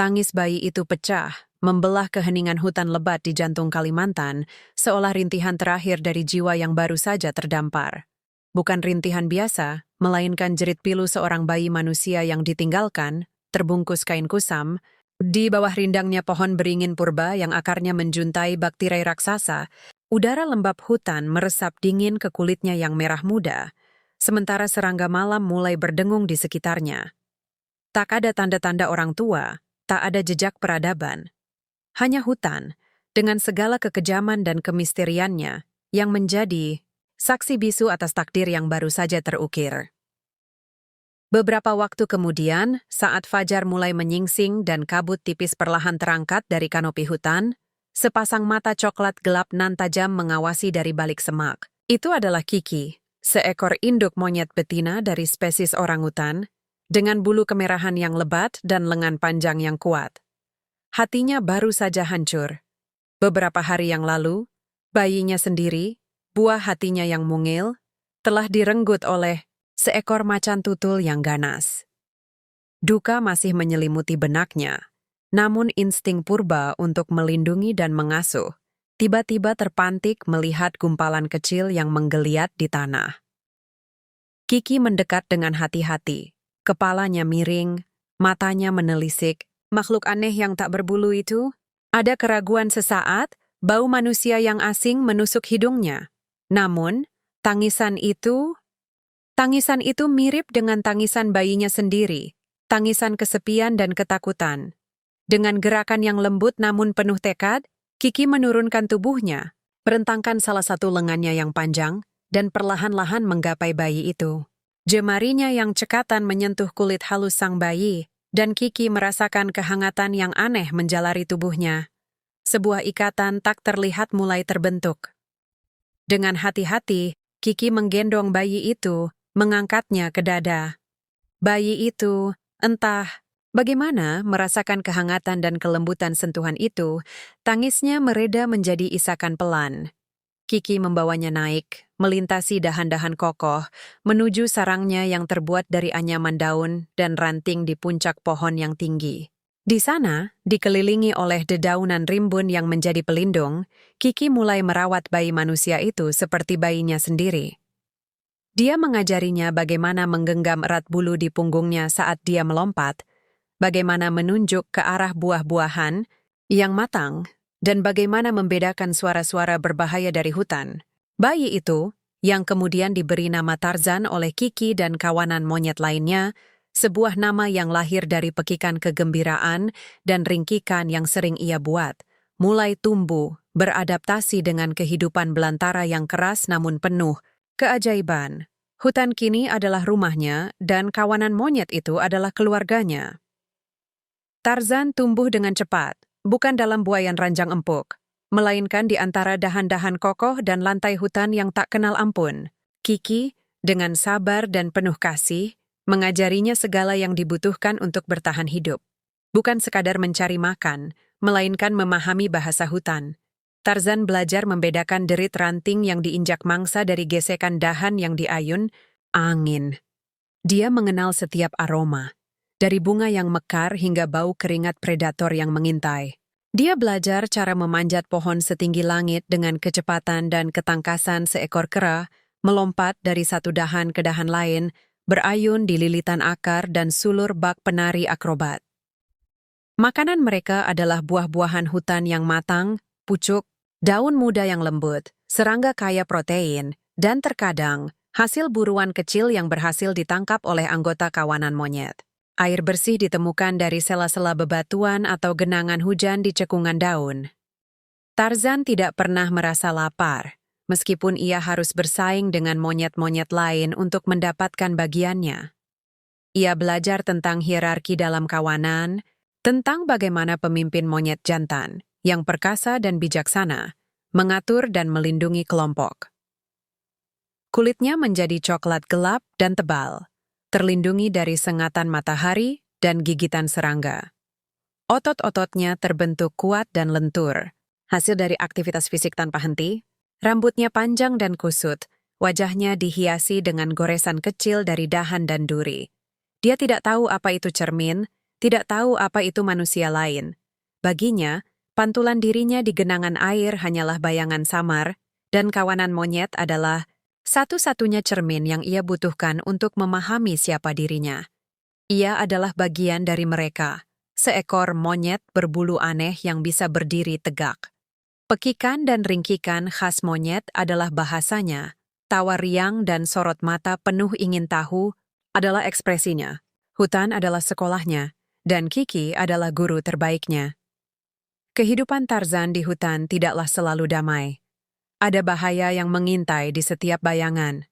Tangis bayi itu pecah, membelah keheningan hutan lebat di jantung Kalimantan, seolah rintihan terakhir dari jiwa yang baru saja terdampar. Bukan rintihan biasa, melainkan jerit pilu seorang bayi manusia yang ditinggalkan, terbungkus kain kusam, di bawah rindangnya pohon beringin purba yang akarnya menjuntai bak tirai raksasa. Udara lembab hutan meresap dingin ke kulitnya yang merah muda, sementara serangga malam mulai berdengung di sekitarnya. Tak ada tanda-tanda orang tua, tak ada jejak peradaban. Hanya hutan, dengan segala kekejaman dan kemisteriannya, yang menjadi saksi bisu atas takdir yang baru saja terukir. Beberapa waktu kemudian, saat fajar mulai menyingsing dan kabut tipis perlahan terangkat dari kanopi hutan, sepasang mata coklat gelap nan tajam mengawasi dari balik semak. Itu adalah Kiki, seekor induk monyet betina dari spesies orangutan, dengan bulu kemerahan yang lebat dan lengan panjang yang kuat. Hatinya baru saja hancur. Beberapa hari yang lalu, bayinya sendiri, buah hatinya yang mungil, telah direnggut oleh seekor macan tutul yang ganas. Duka masih menyelimuti benaknya, namun insting purba untuk melindungi dan mengasuh tiba-tiba terpantik melihat gumpalan kecil yang menggeliat di tanah. Kiki mendekat dengan hati-hati, kepalanya miring, matanya menelisik. Makhluk aneh yang tak berbulu itu, ada keraguan sesaat, bau manusia yang asing menusuk hidungnya. Namun, tangisan itu mirip dengan tangisan bayinya sendiri, tangisan kesepian dan ketakutan. Dengan gerakan yang lembut namun penuh tekad, Kiki menurunkan tubuhnya, merentangkan salah satu lengannya yang panjang, dan perlahan-lahan menggapai bayi itu. Jemarinya yang cekatan menyentuh kulit halus sang bayi, dan Kiki merasakan kehangatan yang aneh menjalari tubuhnya. Sebuah ikatan tak terlihat mulai terbentuk. Dengan hati-hati, Kiki menggendong bayi itu, mengangkatnya ke dada. Bayi itu, entah bagaimana merasakan kehangatan dan kelembutan sentuhan itu, tangisnya mereda menjadi isakan pelan. Kiki membawanya naik, melintasi dahan-dahan kokoh, menuju sarangnya yang terbuat dari anyaman daun dan ranting di puncak pohon yang tinggi. Di sana, dikelilingi oleh dedaunan rimbun yang menjadi pelindung, Kiki mulai merawat bayi manusia itu seperti bayinya sendiri. Dia mengajarinya bagaimana menggenggam erat bulu di punggungnya saat dia melompat, bagaimana menunjuk ke arah buah-buahan yang matang, dan bagaimana membedakan suara-suara berbahaya dari hutan. Bayi itu, yang kemudian diberi nama Tarzan oleh Kiki dan kawanan monyet lainnya, sebuah nama yang lahir dari pekikan kegembiraan dan ringkikan yang sering ia buat, mulai tumbuh, beradaptasi dengan kehidupan belantara yang keras namun penuh keajaiban. Hutan kini adalah rumahnya dan kawanan monyet itu adalah keluarganya. Tarzan tumbuh dengan cepat, bukan dalam buaian ranjang empuk, melainkan di antara dahan-dahan kokoh dan lantai hutan yang tak kenal ampun. Kiki, dengan sabar dan penuh kasih, mengajarinya segala yang dibutuhkan untuk bertahan hidup. Bukan sekadar mencari makan, melainkan memahami bahasa hutan. Tarzan belajar membedakan derit ranting yang diinjak mangsa dari gesekan dahan yang diayun angin. Dia mengenal setiap aroma, dari bunga yang mekar hingga bau keringat predator yang mengintai. Dia belajar cara memanjat pohon setinggi langit dengan kecepatan dan ketangkasan seekor kera, melompat dari satu dahan ke dahan lain, berayun di lilitan akar dan sulur bak penari akrobat. Makanan mereka adalah buah-buahan hutan yang matang, pucuk, daun muda yang lembut, serangga kaya protein, dan terkadang hasil buruan kecil yang berhasil ditangkap oleh anggota kawanan monyet. Air bersih ditemukan dari sela-sela bebatuan atau genangan hujan di cekungan daun. Tarzan tidak pernah merasa lapar, meskipun ia harus bersaing dengan monyet-monyet lain untuk mendapatkan bagiannya. Ia belajar tentang hierarki dalam kawanan, tentang bagaimana pemimpin monyet jantan, yang perkasa dan bijaksana, mengatur dan melindungi kelompok. Kulitnya menjadi coklat gelap dan tebal, terlindungi dari sengatan matahari dan gigitan serangga. Otot-ototnya terbentuk kuat dan lentur, hasil dari aktivitas fisik tanpa henti. Rambutnya panjang dan kusut, wajahnya dihiasi dengan goresan kecil dari dahan dan duri. Dia tidak tahu apa itu cermin, tidak tahu apa itu manusia lain. Baginya, pantulan dirinya di genangan air hanyalah bayangan samar, dan kawanan monyet adalah satu-satunya cermin yang ia butuhkan untuk memahami siapa dirinya. Ia adalah bagian dari mereka, seekor monyet berbulu aneh yang bisa berdiri tegak. Pekikan dan ringkikan khas monyet adalah bahasanya. Tawa riang dan sorot mata penuh ingin tahu adalah ekspresinya. Hutan adalah sekolahnya, dan Kiki adalah guru terbaiknya. Kehidupan Tarzan di hutan tidaklah selalu damai. Ada bahaya yang mengintai di setiap bayangan.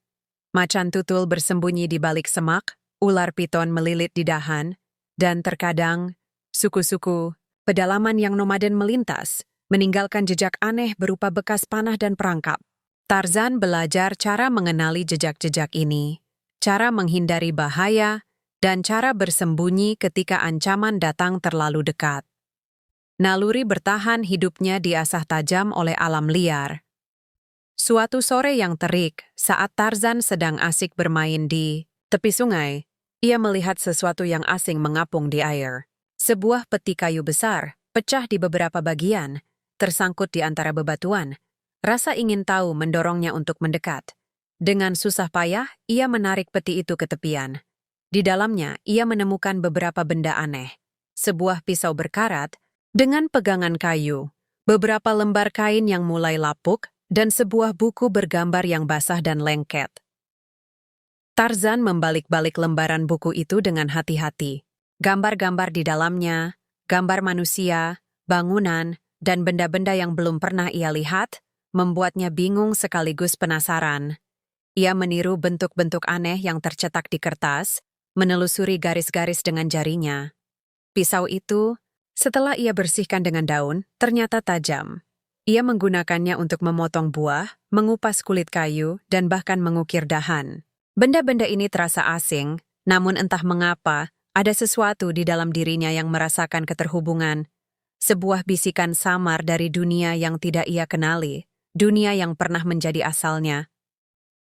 Macan tutul bersembunyi di balik semak, ular piton melilit di dahan, dan terkadang, suku-suku, pedalaman yang nomaden melintas, meninggalkan jejak aneh berupa bekas panah dan perangkap. Tarzan belajar cara mengenali jejak-jejak ini, cara menghindari bahaya, dan cara bersembunyi ketika ancaman datang terlalu dekat. Naluri bertahan hidupnya diasah tajam oleh alam liar. Suatu sore yang terik, saat Tarzan sedang asik bermain di tepi sungai, ia melihat sesuatu yang asing mengapung di air. Sebuah peti kayu besar, pecah di beberapa bagian, tersangkut di antara bebatuan. Rasa ingin tahu mendorongnya untuk mendekat. Dengan susah payah, ia menarik peti itu ke tepian. Di dalamnya, ia menemukan beberapa benda aneh. Sebuah pisau berkarat, dengan pegangan kayu, beberapa lembar kain yang mulai lapuk, dan sebuah buku bergambar yang basah dan lengket. Tarzan membalik-balik lembaran buku itu dengan hati-hati. Gambar-gambar di dalamnya, gambar manusia, bangunan, dan benda-benda yang belum pernah ia lihat, membuatnya bingung sekaligus penasaran. Ia meniru bentuk-bentuk aneh yang tercetak di kertas, menelusuri garis-garis dengan jarinya. Pisau itu, setelah ia bersihkan dengan daun, ternyata tajam. Ia menggunakannya untuk memotong buah, mengupas kulit kayu, dan bahkan mengukir dahan. Benda-benda ini terasa asing, namun entah mengapa, ada sesuatu di dalam dirinya yang merasakan keterhubungan. Sebuah bisikan samar dari dunia yang tidak ia kenali, dunia yang pernah menjadi asalnya.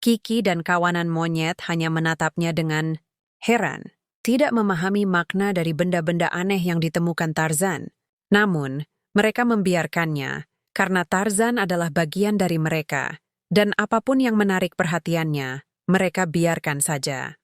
Kiki dan kawanan monyet hanya menatapnya dengan heran, tidak memahami makna dari benda-benda aneh yang ditemukan Tarzan. Namun, mereka membiarkannya, karena Tarzan adalah bagian dari mereka, dan apapun yang menarik perhatiannya, mereka biarkan saja.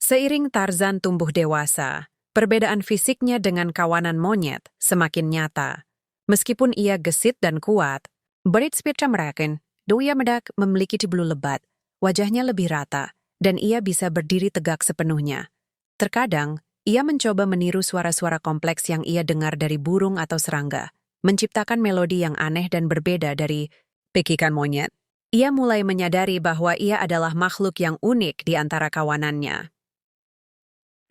Seiring Tarzan tumbuh dewasa, perbedaan fisiknya dengan kawanan monyet semakin nyata. Meskipun ia gesit dan kuat, berit spirca meraken, Doya Medak memiliki bulu lebat, wajahnya lebih rata, dan ia bisa berdiri tegak sepenuhnya. Terkadang, ia mencoba meniru suara-suara kompleks yang ia dengar dari burung atau serangga, menciptakan melodi yang aneh dan berbeda dari pekikan monyet. Ia mulai menyadari bahwa ia adalah makhluk yang unik di antara kawanannya.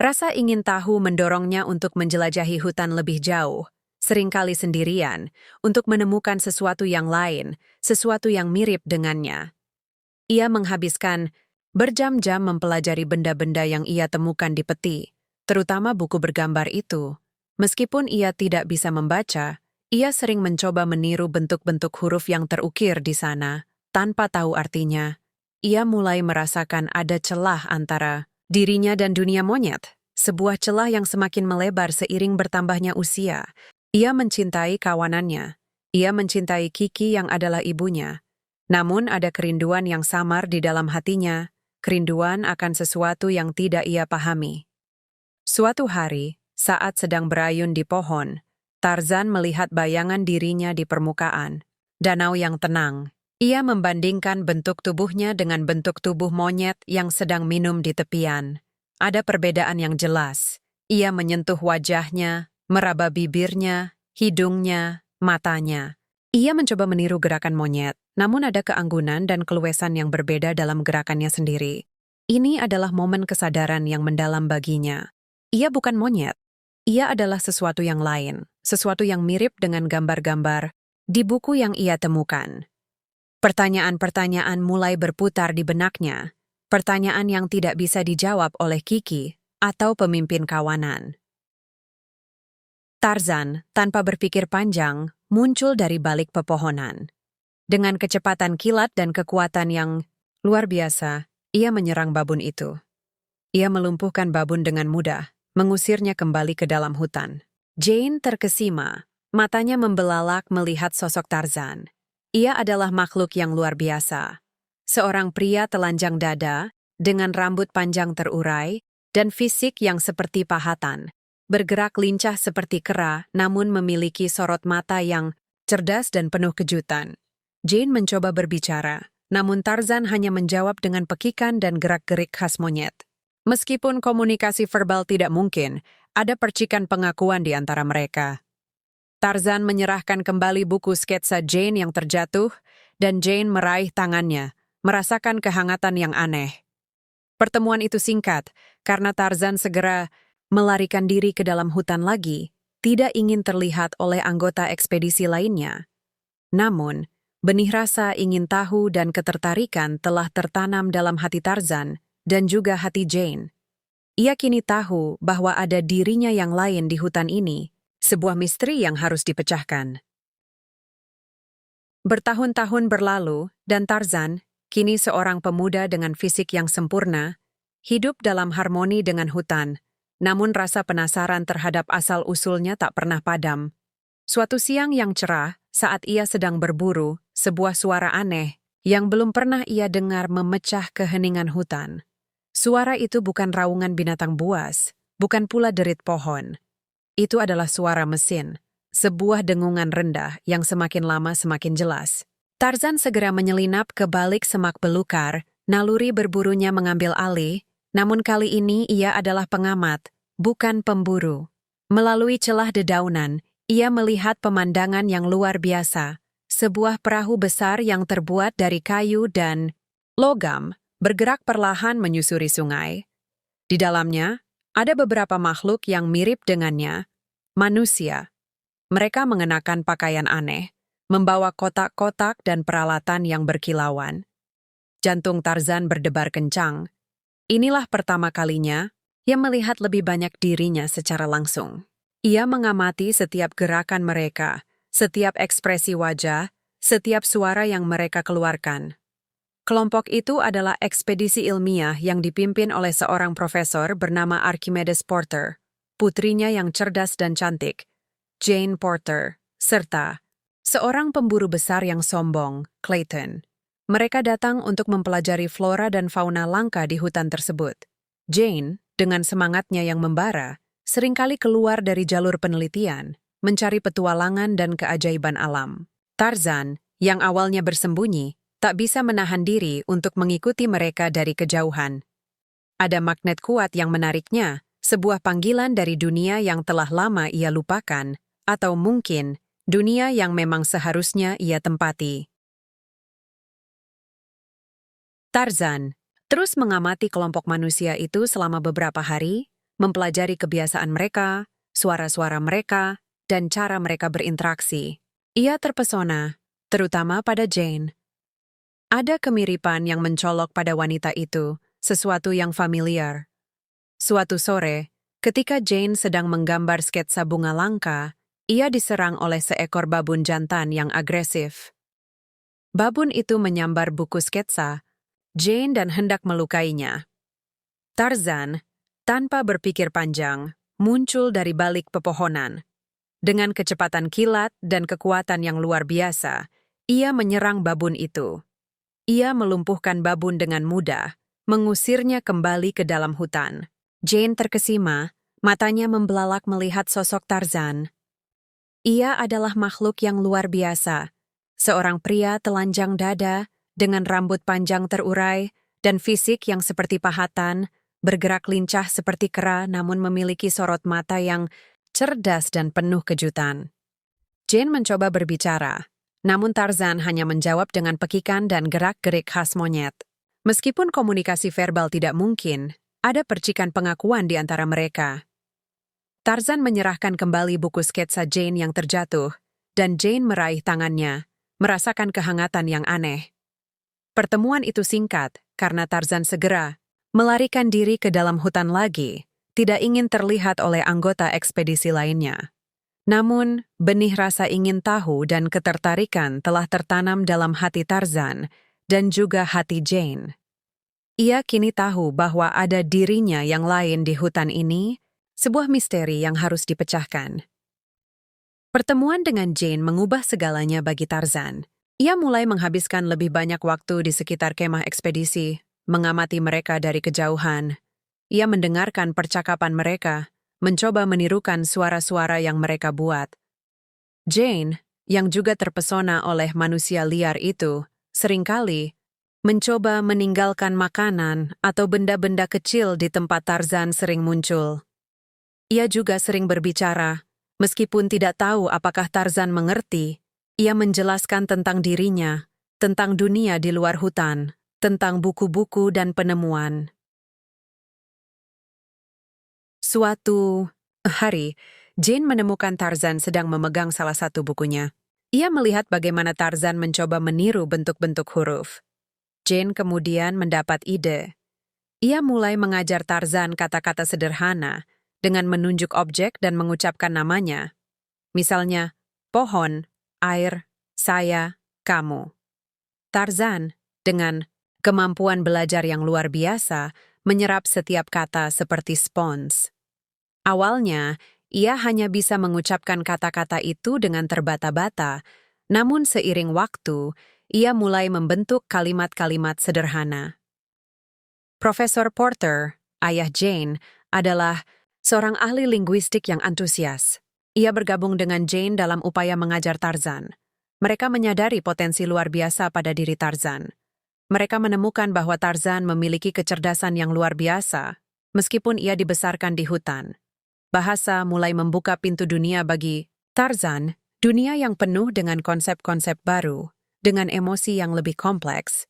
Rasa ingin tahu mendorongnya untuk menjelajahi hutan lebih jauh, seringkali sendirian, untuk menemukan sesuatu yang lain, sesuatu yang mirip dengannya. Ia menghabiskan berjam-jam mempelajari benda-benda yang ia temukan di peti, terutama buku bergambar itu. Meskipun ia tidak bisa membaca, ia sering mencoba meniru bentuk-bentuk huruf yang terukir di sana, tanpa tahu artinya. Ia mulai merasakan ada celah antara dirinya dan dunia monyet, sebuah celah yang semakin melebar seiring bertambahnya usia. Ia mencintai kawanannya. Ia mencintai Kiki yang adalah ibunya. Namun ada kerinduan yang samar di dalam hatinya, kerinduan akan sesuatu yang tidak ia pahami. Suatu hari, saat sedang berayun di pohon, Tarzan melihat bayangan dirinya di permukaan, danau yang tenang. Ia membandingkan bentuk tubuhnya dengan bentuk tubuh monyet yang sedang minum di tepian. Ada perbedaan yang jelas. Ia menyentuh wajahnya, meraba bibirnya, hidungnya, matanya. Ia mencoba meniru gerakan monyet, namun ada keanggunan dan keluasan yang berbeda dalam gerakannya sendiri. Ini adalah momen kesadaran yang mendalam baginya. Ia bukan monyet. Ia adalah sesuatu yang lain, sesuatu yang mirip dengan gambar-gambar di buku yang ia temukan. Pertanyaan-pertanyaan mulai berputar di benaknya, pertanyaan yang tidak bisa dijawab oleh Kiki atau pemimpin kawanan. Tarzan, tanpa berpikir panjang, muncul dari balik pepohonan. Dengan kecepatan kilat dan kekuatan yang luar biasa, ia menyerang babun itu. Ia melumpuhkan babun dengan mudah, mengusirnya kembali ke dalam hutan. Jane terkesima, matanya membelalak melihat sosok Tarzan. Ia adalah makhluk yang luar biasa. Seorang pria telanjang dada, dengan rambut panjang terurai, dan fisik yang seperti pahatan. Bergerak lincah seperti kera, namun memiliki sorot mata yang cerdas dan penuh kejutan. Jane mencoba berbicara, namun Tarzan hanya menjawab dengan pekikan dan gerak-gerik khas monyet. Meskipun komunikasi verbal tidak mungkin, ada percikan pengakuan di antara mereka. Tarzan menyerahkan kembali buku sketsa Jane yang terjatuh, dan Jane meraih tangannya, merasakan kehangatan yang aneh. Pertemuan itu singkat, karena Tarzan segera melarikan diri ke dalam hutan lagi, tidak ingin terlihat oleh anggota ekspedisi lainnya. Namun, benih rasa ingin tahu dan ketertarikan telah tertanam dalam hati Tarzan dan juga hati Jane. Ia kini tahu bahwa ada dirinya yang lain di hutan ini, sebuah misteri yang harus dipecahkan. Bertahun-tahun berlalu, dan Tarzan, kini seorang pemuda dengan fisik yang sempurna, hidup dalam harmoni dengan hutan, namun rasa penasaran terhadap asal-usulnya tak pernah padam. Suatu siang yang cerah, saat ia sedang berburu, sebuah suara aneh yang belum pernah ia dengar memecah keheningan hutan. Suara itu bukan raungan binatang buas, bukan pula derit pohon. Itu adalah suara mesin, sebuah dengungan rendah yang semakin lama semakin jelas. Tarzan segera menyelinap ke balik semak belukar, naluri berburunya mengambil alih, namun kali ini ia adalah pengamat, bukan pemburu. Melalui celah dedaunan, ia melihat pemandangan yang luar biasa, sebuah perahu besar yang terbuat dari kayu dan logam, bergerak perlahan menyusuri sungai. Di dalamnya, ada beberapa makhluk yang mirip dengannya, manusia. Mereka mengenakan pakaian aneh, membawa kotak-kotak dan peralatan yang berkilauan. Jantung Tarzan berdebar kencang. Inilah pertama kalinya ia melihat lebih banyak dirinya secara langsung. Ia mengamati setiap gerakan mereka, setiap ekspresi wajah, setiap suara yang mereka keluarkan. Kelompok itu adalah ekspedisi ilmiah yang dipimpin oleh seorang profesor bernama Archimedes Porter, putrinya yang cerdas dan cantik, Jane Porter, serta seorang pemburu besar yang sombong, Clayton. Mereka datang untuk mempelajari flora dan fauna langka di hutan tersebut. Jane, dengan semangatnya yang membara, seringkali keluar dari jalur penelitian, mencari petualangan dan keajaiban alam. Tarzan, yang awalnya bersembunyi, tak bisa menahan diri untuk mengikuti mereka dari kejauhan. Ada magnet kuat yang menariknya, sebuah panggilan dari dunia yang telah lama ia lupakan, atau mungkin dunia yang memang seharusnya ia tempati. Tarzan terus mengamati kelompok manusia itu selama beberapa hari, mempelajari kebiasaan mereka, suara-suara mereka, dan cara mereka berinteraksi. Ia terpesona, terutama pada Jane. Ada kemiripan yang mencolok pada wanita itu, sesuatu yang familiar. Suatu sore, ketika Jane sedang menggambar sketsa bunga langka, ia diserang oleh seekor babun jantan yang agresif. Babun itu menyambar buku sketsa Jane dan hendak melukainya. Tarzan, tanpa berpikir panjang, muncul dari balik pepohonan. Dengan kecepatan kilat dan kekuatan yang luar biasa, ia menyerang babun itu. Ia melumpuhkan babun dengan mudah, mengusirnya kembali ke dalam hutan. Jane terkesima, matanya membelalak melihat sosok Tarzan. Ia adalah makhluk yang luar biasa, seorang pria telanjang dada, dengan rambut panjang terurai dan fisik yang seperti pahatan, bergerak lincah seperti kera namun memiliki sorot mata yang cerdas dan penuh kejutan. Jane mencoba berbicara, namun Tarzan hanya menjawab dengan pekikan dan gerak-gerik khas monyet. Meskipun komunikasi verbal tidak mungkin, ada percikan pengakuan di antara mereka. Tarzan menyerahkan kembali buku sketsa Jane yang terjatuh, dan Jane meraih tangannya, merasakan kehangatan yang aneh. Pertemuan itu singkat, karena Tarzan segera melarikan diri ke dalam hutan lagi, tidak ingin terlihat oleh anggota ekspedisi lainnya. Namun, benih rasa ingin tahu dan ketertarikan telah tertanam dalam hati Tarzan dan juga hati Jane. Ia kini tahu bahwa ada dirinya yang lain di hutan ini, sebuah misteri yang harus dipecahkan. Pertemuan dengan Jane mengubah segalanya bagi Tarzan. Ia mulai menghabiskan lebih banyak waktu di sekitar kemah ekspedisi, mengamati mereka dari kejauhan. Ia mendengarkan percakapan mereka, mencoba menirukan suara-suara yang mereka buat. Jane, yang juga terpesona oleh manusia liar itu, seringkali mencoba meninggalkan makanan atau benda-benda kecil di tempat Tarzan sering muncul. Ia juga sering berbicara. Meskipun tidak tahu apakah Tarzan mengerti, ia menjelaskan tentang dirinya, tentang dunia di luar hutan, tentang buku-buku dan penemuan. Suatu hari, Jane menemukan Tarzan sedang memegang salah satu bukunya. Ia melihat bagaimana Tarzan mencoba meniru bentuk-bentuk huruf. Jane kemudian mendapat ide. Ia mulai mengajar Tarzan kata-kata sederhana, dengan menunjuk objek dan mengucapkan namanya. Misalnya, pohon, air, saya, kamu. Tarzan, dengan kemampuan belajar yang luar biasa, menyerap setiap kata seperti spons. Awalnya, ia hanya bisa mengucapkan kata-kata itu dengan terbata-bata, namun seiring waktu, ia mulai membentuk kalimat-kalimat sederhana. Profesor Porter, ayah Jane, adalah seorang ahli linguistik yang antusias. Ia bergabung dengan Jane dalam upaya mengajar Tarzan. Mereka menyadari potensi luar biasa pada diri Tarzan. Mereka menemukan bahwa Tarzan memiliki kecerdasan yang luar biasa, meskipun ia dibesarkan di hutan. Bahasa mulai membuka pintu dunia bagi Tarzan, dunia yang penuh dengan konsep-konsep baru, dengan emosi yang lebih kompleks,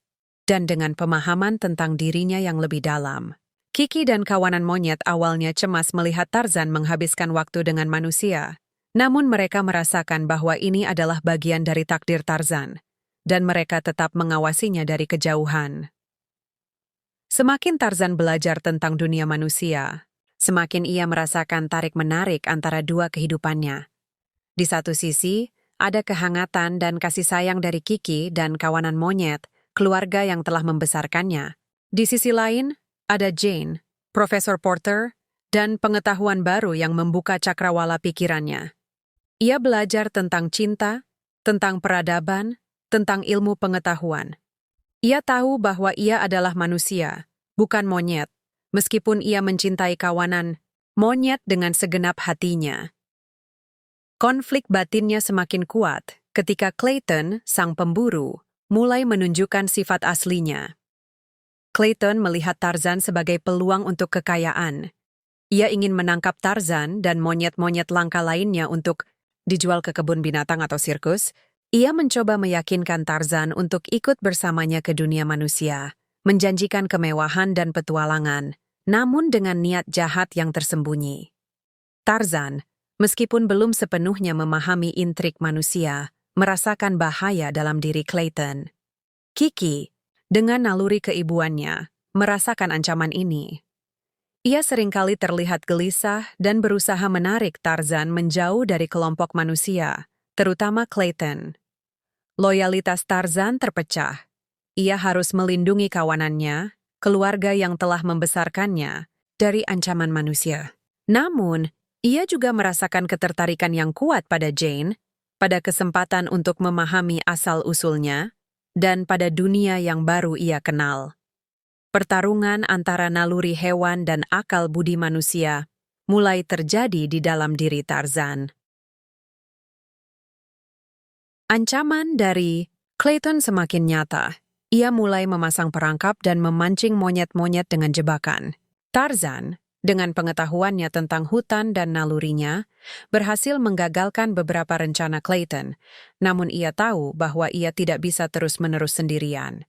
dan dengan pemahaman tentang dirinya yang lebih dalam. Kiki dan kawanan monyet awalnya cemas melihat Tarzan menghabiskan waktu dengan manusia. Namun mereka merasakan bahwa ini adalah bagian dari takdir Tarzan, dan mereka tetap mengawasinya dari kejauhan. Semakin Tarzan belajar tentang dunia manusia, semakin ia merasakan tarik-menarik antara dua kehidupannya. Di satu sisi, ada kehangatan dan kasih sayang dari Kiki dan kawanan monyet, keluarga yang telah membesarkannya. Di sisi lain, ada Jane, Profesor Porter, dan pengetahuan baru yang membuka cakrawala pikirannya. Ia belajar tentang cinta, tentang peradaban, tentang ilmu pengetahuan. Ia tahu bahwa ia adalah manusia, bukan monyet, meskipun ia mencintai kawanan monyet dengan segenap hatinya. Konflik batinnya semakin kuat ketika Clayton, sang pemburu, mulai menunjukkan sifat aslinya. Clayton melihat Tarzan sebagai peluang untuk kekayaan. Ia ingin menangkap Tarzan dan monyet-monyet langka lainnya untuk dijual ke kebun binatang atau sirkus. Ia mencoba meyakinkan Tarzan untuk ikut bersamanya ke dunia manusia, menjanjikan kemewahan dan petualangan, namun dengan niat jahat yang tersembunyi. Tarzan, meskipun belum sepenuhnya memahami intrik manusia, merasakan bahaya dalam diri Clayton. Kiki, dengan naluri keibuannya, merasakan ancaman ini. Ia seringkali terlihat gelisah dan berusaha menarik Tarzan menjauh dari kelompok manusia, terutama Clayton. Loyalitas Tarzan terpecah. Ia harus melindungi kawanannya, keluarga yang telah membesarkannya, dari ancaman manusia. Namun, ia juga merasakan ketertarikan yang kuat pada Jane, pada kesempatan untuk memahami asal-usulnya, dan pada dunia yang baru ia kenal. Pertarungan antara naluri hewan dan akal budi manusia mulai terjadi di dalam diri Tarzan. Ancaman dari Clayton semakin nyata. Ia mulai memasang perangkap dan memancing monyet-monyet dengan jebakan. Tarzan, dengan pengetahuannya tentang hutan dan nalurinya, berhasil menggagalkan beberapa rencana Clayton, namun ia tahu bahwa ia tidak bisa terus-menerus sendirian.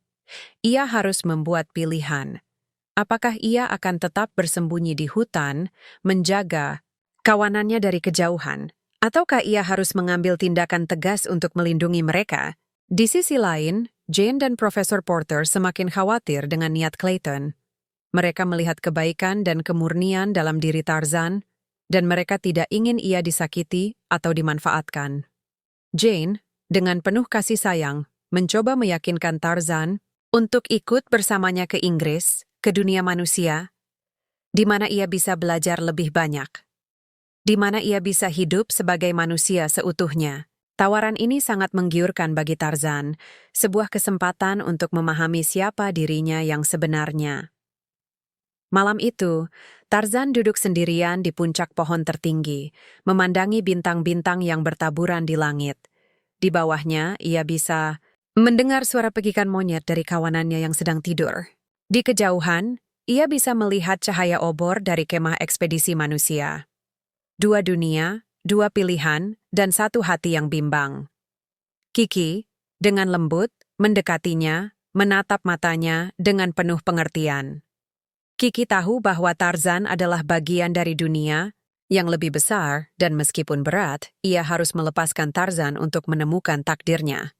Ia harus membuat pilihan. Apakah ia akan tetap bersembunyi di hutan, menjaga kawanannya dari kejauhan, ataukah ia harus mengambil tindakan tegas untuk melindungi mereka? Di sisi lain, Jane dan Profesor Porter semakin khawatir dengan niat Clayton. Mereka melihat kebaikan dan kemurnian dalam diri Tarzan, dan mereka tidak ingin ia disakiti atau dimanfaatkan. Jane, dengan penuh kasih sayang, mencoba meyakinkan Tarzan untuk ikut bersamanya ke Inggris, ke dunia manusia, di mana ia bisa belajar lebih banyak. di mana ia bisa hidup sebagai manusia seutuhnya. Tawaran ini sangat menggiurkan bagi Tarzan, sebuah kesempatan untuk memahami siapa dirinya yang sebenarnya. Malam itu, Tarzan duduk sendirian di puncak pohon tertinggi, memandangi bintang-bintang yang bertaburan di langit. Di bawahnya, ia bisa mendengar suara pegikan monyet dari kawanannya yang sedang tidur. Di kejauhan, ia bisa melihat cahaya obor dari kemah ekspedisi manusia. Dua dunia, dua pilihan, dan satu hati yang bimbang. Kiki, dengan lembut, mendekatinya, menatap matanya dengan penuh pengertian. Kiki tahu bahwa Tarzan adalah bagian dari dunia yang lebih besar dan meskipun berat, ia harus melepaskan Tarzan untuk menemukan takdirnya.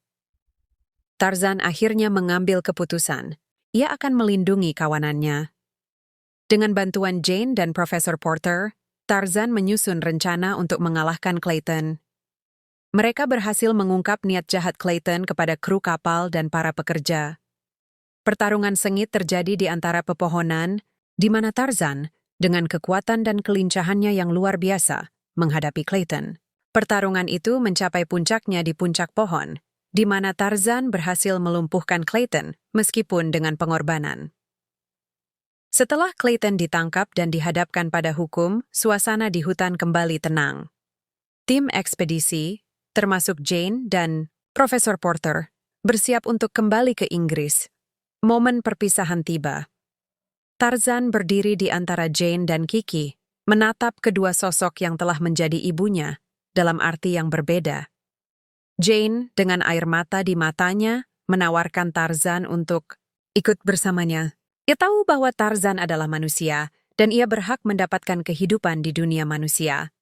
Tarzan akhirnya mengambil keputusan. Ia akan melindungi kawanannya. Dengan bantuan Jane dan Profesor Porter, Tarzan menyusun rencana untuk mengalahkan Clayton. Mereka berhasil mengungkap niat jahat Clayton kepada kru kapal dan para pekerja. Pertarungan sengit terjadi di antara pepohonan, di mana Tarzan, dengan kekuatan dan kelincahannya yang luar biasa, menghadapi Clayton. Pertarungan itu mencapai puncaknya di puncak pohon, di mana Tarzan berhasil melumpuhkan Clayton meskipun dengan pengorbanan. Setelah Clayton ditangkap dan dihadapkan pada hukum, suasana di hutan kembali tenang. Tim ekspedisi, termasuk Jane dan Profesor Porter, bersiap untuk kembali ke Inggris. Momen perpisahan tiba. Tarzan berdiri di antara Jane dan Kiki, menatap kedua sosok yang telah menjadi ibunya, dalam arti yang berbeda. Jane, dengan air mata di matanya, menawarkan Tarzan untuk ikut bersamanya. Ia tahu bahwa Tarzan adalah manusia, dan ia berhak mendapatkan kehidupan di dunia manusia.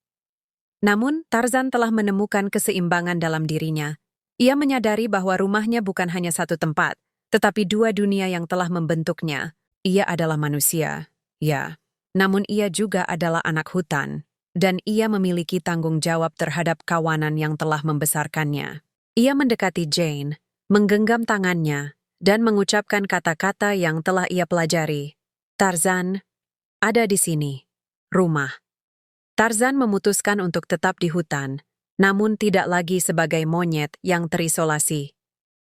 Namun, Tarzan telah menemukan keseimbangan dalam dirinya. Ia menyadari bahwa rumahnya bukan hanya satu tempat, tetapi dua dunia yang telah membentuknya. Ia adalah manusia, ya. Namun ia juga adalah anak hutan, dan ia memiliki tanggung jawab terhadap kawanan yang telah membesarkannya. Ia mendekati Jane, menggenggam tangannya, dan mengucapkan kata-kata yang telah ia pelajari. Tarzan, ada di sini. Rumah. Tarzan memutuskan untuk tetap di hutan, namun tidak lagi sebagai monyet yang terisolasi.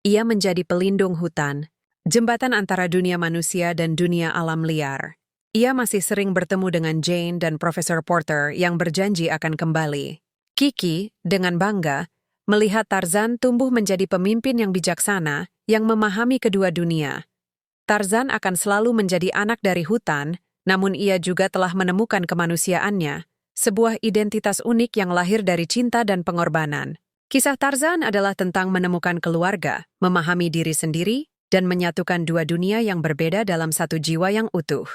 Ia menjadi pelindung hutan, jembatan antara dunia manusia dan dunia alam liar. Ia masih sering bertemu dengan Jane dan Profesor Porter yang berjanji akan kembali. Kiki, dengan bangga, melihat Tarzan tumbuh menjadi pemimpin yang bijaksana yang memahami kedua dunia. Tarzan akan selalu menjadi anak dari hutan, namun ia juga telah menemukan kemanusiaannya, sebuah identitas unik yang lahir dari cinta dan pengorbanan. Kisah Tarzan adalah tentang menemukan keluarga, memahami diri sendiri, dan menyatukan dua dunia yang berbeda dalam satu jiwa yang utuh.